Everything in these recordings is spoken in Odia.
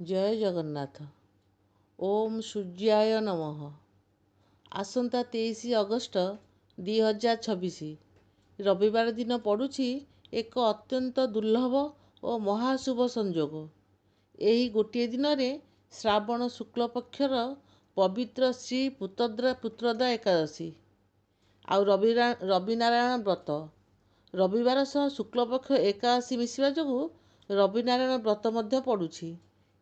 जय जगन्नाथ। ओम सूर्याय नमः। आसंता 23 अगस्ट 2026 रविवार दिन पड़ुछि एक अत्यंत दुर्लभ और महाशुभ संजोग। ଏହି ଗୋଟିଏ ଦିନରେ ଶ୍ରାବଣ ଶୁକ୍ଳ ପକ୍ଷର ପବିତ୍ର ଶ୍ରୀ ପୁତ୍ରଦା ଏକାଦଶୀ ଆଉ ରବିନାରାୟଣ ବ୍ରତ। ରବିବାର ସହ ଶୁକ୍ଳପକ୍ଷ ଏକାଦଶୀ ମିଶିବା ଯୋଗୁଁ ରବିନାରାୟଣ ବ୍ରତ ମଧ୍ୟ ପଡ଼ୁଛି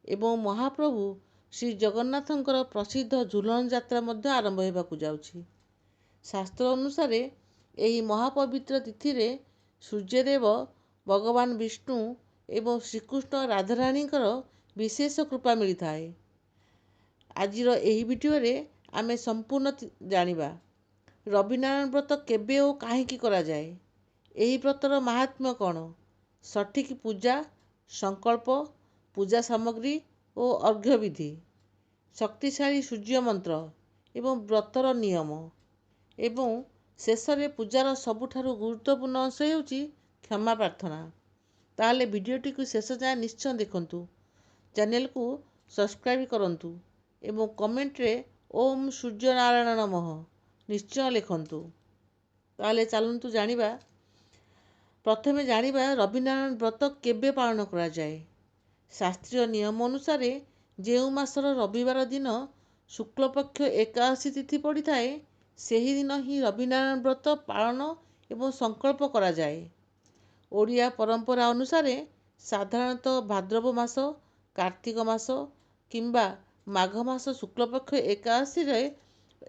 ଏବଂ ମହାପ୍ରଭୁ ଶ୍ରୀ ଜଗନ୍ନାଥଙ୍କର ପ୍ରସିଦ୍ଧ ଝୁଲଣ ଯାତ୍ରା ମଧ୍ୟ ଆରମ୍ଭ ହେବାକୁ ଯାଉଛି। ଶାସ୍ତ୍ର ଅନୁସାରେ ଏହି ମହାପବିତ୍ର ତିଥିରେ ସୂର୍ଯ୍ୟଦେବ, ଭଗବାନ ବିଷ୍ଣୁ ଏବଂ ଶ୍ରୀକୃଷ୍ଣ ରାଧାରାଣୀଙ୍କର ବିଶେଷ କୃପା ମିଳିଥାଏ। ଆଜିର ଏହି ଭିଡ଼ିଓରେ ଆମେ ସମ୍ପୂର୍ଣ୍ଣ ଜାଣିବା ରବିନାରାୟଣ ବ୍ରତ କେବେ ଓ କାହିଁକି କରାଯାଏ, ଏହି ବ୍ରତର ମାହାତ୍ମ୍ୟ କ'ଣ, ସଠିକ୍ ପୂଜା, ସଂକଳ୍ପ, ପୂଜା ସାମଗ୍ରୀ ଓ ଅର୍ଘ୍ୟ ବିଧି, ଶକ୍ତିଶାଳୀ ସୂର୍ଯ୍ୟ ମନ୍ତ୍ର ଏବଂ ବ୍ରତର ନିୟମ, ଏବଂ ଶେଷରେ ପୂଜାର ସବୁଠାରୁ ଗୁରୁତ୍ୱପୂର୍ଣ୍ଣ ଅଂଶ ହେଉଛି କ୍ଷମା ପ୍ରାର୍ଥନା। ତାହେଲେ ଭିଡ଼ିଓଟିକୁ ଶେଷ ଯାଏଁ ନିଶ୍ଚୟ ଦେଖନ୍ତୁ। ଚ୍ୟାନେଲକୁ ସବସ୍କ୍ରାଇବ୍ କରନ୍ତୁ ଏବଂ କମେଣ୍ଟରେ ଓମ୍ ସୂର୍ଯ୍ୟନାରାୟଣ ନମଃ ନିଶ୍ଚୟ ଲେଖନ୍ତୁ। ତାହେଲେ ଚାଲନ୍ତୁ ଜାଣିବା। ପ୍ରଥମେ ଜାଣିବା ରବିନାରାୟଣ ବ୍ରତ କେବେ ପାଳନ କରାଯାଏ। ଶାସ୍ତ୍ରୀୟ ନିୟମ ଅନୁସାରେ ଯେଉଁ ମାସର ରବିବାର ଦିନ ଶୁକ୍ଳପକ୍ଷ ଏକାଦଶୀ ତିଥି ପଡ଼ିଥାଏ, ସେହିଦିନ ହିଁ ରବିନାରାୟଣ ବ୍ରତ ପାଳନ ଏବଂ ସଂକଳ୍ପ କରାଯାଏ। ଓଡ଼ିଆ ପରମ୍ପରା ଅନୁସାରେ ସାଧାରଣତଃ ଭାଦ୍ରବ ମାସ, କାର୍ତ୍ତିକ ମାସ କିମ୍ବା ମାଘ ମାସ ଶୁକ୍ଳପକ୍ଷ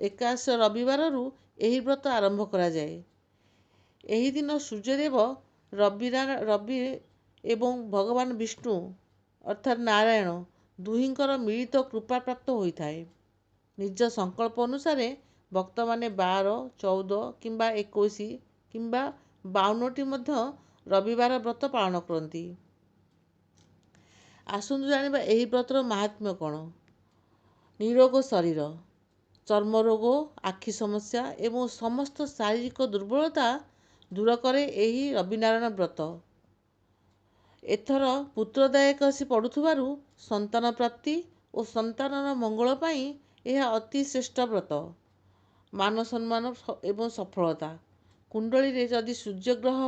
ଏକାଦଶୀ ରବିବାରରୁ ଏହି ବ୍ରତ ଆରମ୍ଭ କରାଯାଏ। ଏହି ଦିନ ସୂର୍ଯ୍ୟଦେବ, ରବି ଏବଂ ଭଗବାନ ବିଷ୍ଣୁ ଅର୍ଥାତ୍ ନାରାୟଣ ଦୁହିଁଙ୍କର ମିଳିତ କୃପା ପ୍ରାପ୍ତ ହୋଇଥାଏ। ନିଜ ସଂକଳ୍ପ ଅନୁସାରେ ଭକ୍ତମାନେ 12, 14 କିମ୍ବା 21 କିମ୍ବା 52ଟି ମଧ୍ୟ ରବିବାର ବ୍ରତ ପାଳନ କରନ୍ତି। ଆସନ୍ତୁ ଜାଣିବା ଏହି ବ୍ରତର ମାହାତ୍ମ୍ୟ କ'ଣ। ନିରୋଗ ଶରୀର, ଚର୍ମରୋଗ, ଆଖି ସମସ୍ୟା ଏବଂ ସମସ୍ତ ଶାରୀରିକ ଦୁର୍ବଳତା ଦୂର କରେ ଏହି ରବିନାରାୟଣ ବ୍ରତ। ଏଥର ପୁତ୍ରଦା ଏକାଦଶୀ ପଡ଼ୁଥିବାରୁ ସନ୍ତାନ ପ୍ରାପ୍ତି ଓ ସନ୍ତାନର ମଙ୍ଗଳ ପାଇଁ ଏହା ଅତି ଶ୍ରେଷ୍ଠ ବ୍ରତ। ମାନ ସମ୍ମାନ ଏବଂ ସଫଳତା। କୁଣ୍ଡଳୀରେ ଯଦି ସୂର୍ଯ୍ୟଗ୍ରହ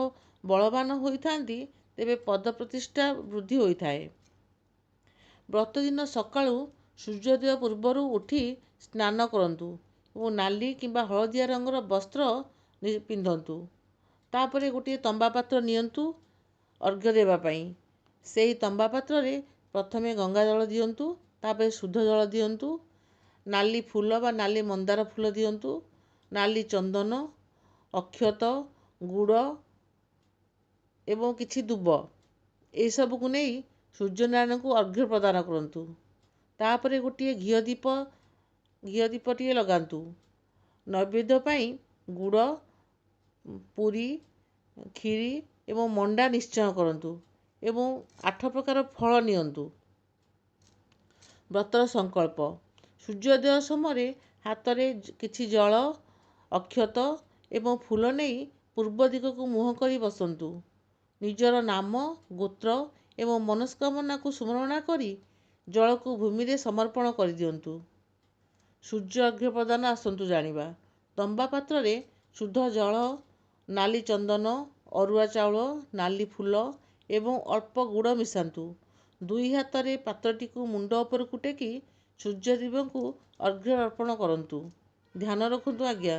ବଳବାନ ହୋଇଥାନ୍ତି, ତେବେ ପଦ ପ୍ରତିଷ୍ଠା ବୃଦ୍ଧି ହୋଇଥାଏ। ବ୍ରତ ଦିନ ସକାଳୁ ସୂର୍ଯ୍ୟୋଦୟ ପୂର୍ବରୁ ଉଠି ସ୍ନାନ କରନ୍ତୁ ଏବଂ ନାଲି କିମ୍ବା ହଳଦିଆ ରଙ୍ଗର ବସ୍ତ୍ର ପିନ୍ଧନ୍ତୁ। ତାପରେ ଗୋଟିଏ ତମ୍ବା ପାତ୍ର ନିଅନ୍ତୁ ଅର୍ଘ୍ୟ ଦେବା ପାଇଁ। ସେହି ତମ୍ବା ପାତ୍ରରେ ପ୍ରଥମେ ଗଙ୍ଗା ଜଳ ଦିଅନ୍ତୁ, ତାପରେ ଶୁଦ୍ଧ ଜଳ ଦିଅନ୍ତୁ, ନାଲି ଫୁଲ ବା ନାଲି ମନ୍ଦାର ଫୁଲ ଦିଅନ୍ତୁ, ନାଲି ଚନ୍ଦନ, ଅକ୍ଷତ, ଗୁଡ଼ ଏବଂ କିଛି ଦୁବ ଏସବୁକୁ ନେଇ ସୂର୍ଯ୍ୟନାରାୟଣଙ୍କୁ ଅର୍ଘ୍ୟ ପ୍ରଦାନ କରନ୍ତୁ। ତାପରେ ଗୋଟିଏ ଘିଅ ଦୀପଟିଏ ଲଗାନ୍ତୁ। ନୈବେଦ୍ୟ ପାଇଁ ଗୁଡ଼, ପୁରୀ, କ୍ଷୀରି ଏବଂ ମଣ୍ଡା ନିଶ୍ଚୟ କରନ୍ତୁ ଏବଂ 8 ପ୍ରକାର ଫଳ ନିଅନ୍ତୁ। ବ୍ରତର ସଂକଳ୍ପ। ସୂର୍ଯ୍ୟୋଦୟ ସମୟରେ ହାତରେ କିଛି ଜଳ, ଅକ୍ଷତ ଏବଂ ଫୁଲ ନେଇ ପୂର୍ବ ଦିଗକୁ ମୁହଁ କରି ବସନ୍ତୁ। ନିଜର ନାମ, ଗୋତ୍ର ଏବଂ ମନସ୍କାମନାକୁ ସ୍ମରଣ କରି ଜଳକୁ ଭୂମିରେ ସମର୍ପଣ କରିଦିଅନ୍ତୁ। ସୂର୍ଯ୍ୟ ଅର୍ଘ୍ୟ ପ୍ରଦାନ ଆସନ୍ତୁ ଜାଣିବା। ତମ୍ବା ପାତ୍ରରେ ଶୁଦ୍ଧ ଜଳ, ନାଲି ଚନ୍ଦନ, ଅରୁଆ ଚାଉଳ, ନାଲି ଫୁଲ ଏବଂ ଅଳ୍ପ ଗୁଡ଼ ମିଶାନ୍ତୁ। ଦୁଇ ହାତରେ ପାତ୍ରଟିକୁ ମୁଣ୍ଡ ଉପରକୁ ଟେକି ସୂର୍ଯ୍ୟଦେବଙ୍କୁ ଅର୍ଘ୍ୟ ଅର୍ପଣ କରନ୍ତୁ। ଧ୍ୟାନ ରଖନ୍ତୁ ଆଜ୍ଞା,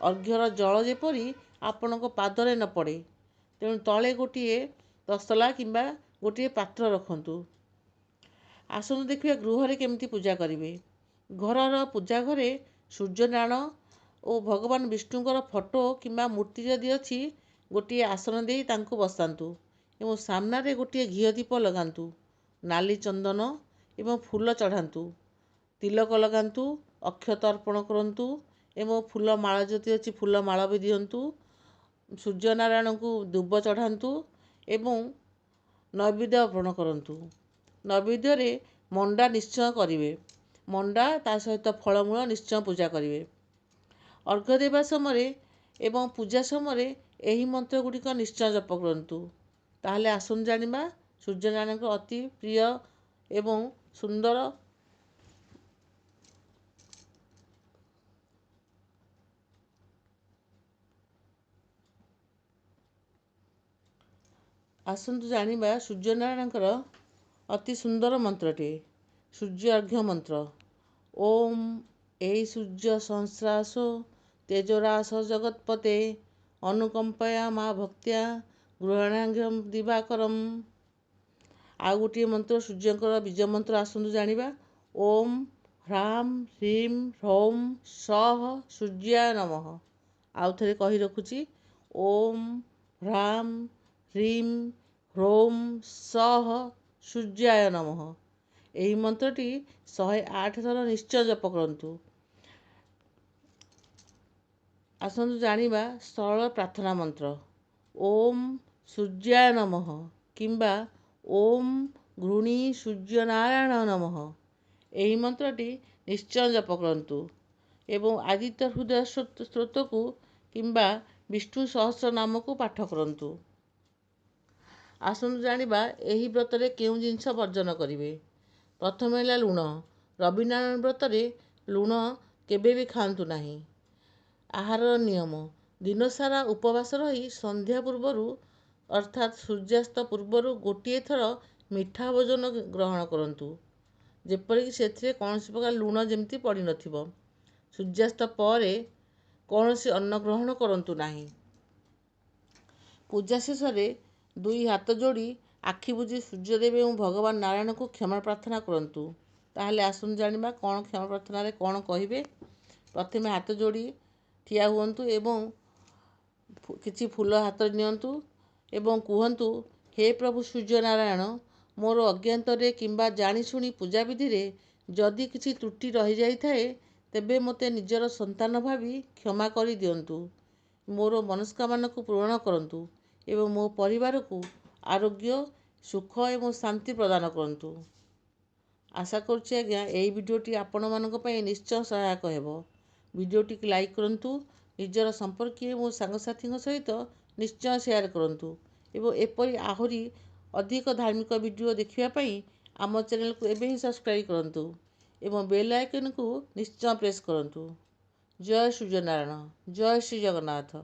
ଅର୍ଘ୍ୟର ଜଳ ଯେପରି ଆପଣଙ୍କ ପାଦରେ ନ ପଡ଼େ, ତେଣୁ ତଳେ ଗୋଟିଏ ତସଲା କିମ୍ବା ଗୋଟିଏ ପାତ୍ର ରଖନ୍ତୁ। ଆସନ୍ତୁ ଦେଖିବା ଗୃହରେ କେମିତି ପୂଜା କରିବେ। ଘରର ପୂଜା ଘରେ ସୂର୍ଯ୍ୟନାରାୟଣ ଓ ଭଗବାନ ବିଷ୍ଣୁଙ୍କର ଫଟୋ କିମ୍ବା ମୂର୍ତ୍ତି ଯଦି ଅଛି, ଗୋଟିଏ ଆସନ ଦେଇ ତାଙ୍କୁ ବସାନ୍ତୁ ଏବଂ ସାମ୍ନାରେ ଗୋଟିଏ ଘିଅ ଦୀପ ଲଗାନ୍ତୁ। ନାଲି ଚନ୍ଦନ ଏବଂ ଫୁଲ ଚଢ଼ାନ୍ତୁ, ତିଲକ ଲଗାନ୍ତୁ, ଅକ୍ଷତ ଅର୍ପଣ କରନ୍ତୁ ଏବଂ ଫୁଲ ମାଳ ଯଦି ଅଛି ଫୁଲ ମାଳ ବି ଦିଅନ୍ତୁ। ସୂର୍ଯ୍ୟନାରାୟଣଙ୍କୁ ଦୁବ ଚଢ଼ାନ୍ତୁ ଏବଂ ନୈବେଦ୍ୟ ଅର୍ପଣ କରନ୍ତୁ। ନୈବେଦ୍ୟରେ ମଣ୍ଡା ନିଶ୍ଚୟ କରିବେ। ମଣ୍ଡା ତା ସହିତ ଫଳମୂଳ ନିଶ୍ଚୟ ପୂଜା କରିବେ। ଅର୍ଘ୍ୟ ଦେବା ସମୟରେ ଏବଂ ପୂଜା ସମୟରେ ଏହି ମନ୍ତ୍ର ଗୁଡ଼ିକ ନିଶ୍ଚୟ ଜପ କରନ୍ତୁ। ତାହେଲେ ଆସନ୍ତୁ ଜାଣିବା ସୂର୍ଯ୍ୟନାରାୟଣଙ୍କ ଅତି ପ୍ରିୟ ଏବଂ ସୁନ୍ଦର ଆସନ୍ତୁ ଜାଣିବା ସୂର୍ଯ୍ୟନାରାୟଣଙ୍କର ଅତି ସୁନ୍ଦର ମନ୍ତ୍ରଟିଏ, ସୂର୍ଯ୍ୟ ଅର୍ଘ୍ୟ ମନ୍ତ୍ର। ଓମ୍ ଏହି ସୂର୍ଯ୍ୟ ସଂଶ୍ରାସୋ ତେଜୋରାସ ଜଗତ୍ପତେ ଅନୁକମ୍ପୟା ମା ଭକ୍ତ୍ୟା ଗୃହଣାଘ୍ୟଂ ଦିବାକରମ୍। ଆଉ ଗୋଟିଏ ମନ୍ତ୍ର ସୂର୍ଯ୍ୟଙ୍କର ବୀଜ ମନ୍ତ୍ର ଆସନ୍ତୁ ଜାଣିବା। ଓମ୍ ହ୍ରାಂ ହ୍ରିಂ ହ୍ରୌಂ ସଃ ସୂର୍ଯ୍ୟାୟ ନମଃ। ଆଉ ଥରେ କହି ରଖୁଛି। ଓମ୍ ହ୍ରାಂ ହ୍ରିಂ ହ୍ରୌಂ ସଃ ସୂର୍ଯ୍ୟାୟ ନମଃ। ଏହି ମନ୍ତ୍ରଟି 108 ଥର ନିଶ୍ଚୟ ଜପ କରନ୍ତୁ। ଆସନ୍ତୁ ଜାଣିବା ସରଳ ପ୍ରାର୍ଥନା ମନ୍ତ୍ର। ଓମ୍ ସୂର୍ଯ୍ୟାୟ ନମଃ କିମ୍ବା ଓମ୍ ଘୃଣୀ ସୂର୍ଯ୍ୟନାରାୟଣ ନମଃ। ଏହି ମନ୍ତ୍ରଟି ନିଶ୍ଚୟ ଜପ କରନ୍ତୁ ଏବଂ ଆଦିତ୍ୟ ହୃଦୟ ସ୍ତୋତ୍ରକୁ କିମ୍ବା ବିଷ୍ଣୁ ସହସ୍ର ନାମକୁ ପାଠ କରନ୍ତୁ। ଆସନ୍ତୁ ଜାଣିବା ଏହି ବ୍ରତରେ କେଉଁ ଜିନିଷ ବର୍ଜନ କରିବେ। ପ୍ରଥମେ ହେଲା ଲୁଣ। ରବିନାରାୟଣ ବ୍ରତରେ ଲୁଣ କେବେ ବି ଖାଆନ୍ତୁ ନାହିଁ। ଆହାରର ନିୟମ: ଦିନସାରା ଉପବାସ ରହି ସନ୍ଧ୍ୟା ପୂର୍ବରୁ ଅର୍ଥାତ୍ ସୂର୍ଯ୍ୟାସ୍ତ ପୂର୍ବରୁ ଗୋଟିଏ ଥର ମିଠା ଭୋଜନ ଗ୍ରହଣ କରନ୍ତୁ, ଯେପରିକି ସେଥିରେ କୌଣସି ପ୍ରକାର ଲୁଣ ଯେମିତି ପଡ଼ିନଥିବ। ସୂର୍ଯ୍ୟାସ୍ତ ପରେ କୌଣସି ଅନ୍ନ ଗ୍ରହଣ କରନ୍ତୁ ନାହିଁ। ପୂଜା ଶେଷରେ 2 ହାତ ଯୋଡ଼ି ଆଖି ବୁଜି ସୂର୍ଯ୍ୟଦେବ ଏବଂ ଭଗବାନ ନାରାୟଣଙ୍କୁ କ୍ଷମା ପ୍ରାର୍ଥନା କରନ୍ତୁ। ତାହେଲେ ଆସନ୍ତୁ ଜାଣିବା କ'ଣ କ୍ଷମା ପ୍ରାର୍ଥନାରେ କ'ଣ କହିବେ। ପ୍ରଥମେ ହାତ ଯୋଡ଼ି ଠିଆ ହୁଅନ୍ତୁ ଏବଂ କିଛି ଫୁଲ ହାତରେ ନିଅନ୍ତୁ ଏବଂ କୁହନ୍ତୁ, ହେ ପ୍ରଭୁ ସୂର୍ଯ୍ୟନାରାୟଣ, ମୋର ଅଜ୍ଞାତରେ କିମ୍ବା ଜାଣିଶୁଣି ପୂଜାବିଧିରେ ଯଦି କିଛି ତ୍ରୁଟି ରହିଯାଇଥାଏ ତେବେ ମୋତେ ନିଜର ସନ୍ତାନ ଭାବି କ୍ଷମା କରିଦିଅନ୍ତୁ। ମୋର ମନସ୍କାମନାକୁ ପୂରଣ କରନ୍ତୁ ଏବଂ ମୋ ପରିବାରକୁ ଆରୋଗ୍ୟ, ସୁଖ ଏବଂ ଶାନ୍ତି ପ୍ରଦାନ କରନ୍ତୁ। ଆଶା କରୁଛି ଆଜ୍ଞା ଏହି ଭିଡ଼ିଓଟି ଆପଣମାନଙ୍କ ପାଇଁ ନିଶ୍ଚୟ ସହାୟକ ହେବ। ଭିଡ଼ିଓଟିକୁ ଲାଇକ୍ କରନ୍ତୁ, ନିଜର ସମ୍ପର୍କୀୟ ଏବଂ ସାଙ୍ଗସାଥୀଙ୍କ ସହିତ ନିଶ୍ଚୟ ସେୟାର କରନ୍ତୁ ଏବଂ ଏପରି ଆହୁରି ଅଧିକ ଧାର୍ମିକ ଭିଡ଼ିଓ ଦେଖିବା ପାଇଁ ଆମ ଚ୍ୟାନେଲକୁ ଏବେ ହିଁ ସବସ୍କ୍ରାଇବ୍ କରନ୍ତୁ ଏବଂ ବେଲ୍ ଆଇକନକୁ ନିଶ୍ଚୟ ପ୍ରେସ୍ କରନ୍ତୁ। ଜୟ ସୂର୍ଯ୍ୟନାରାୟଣ, ଜୟ ଶ୍ରୀ ଜଗନ୍ନାଥ।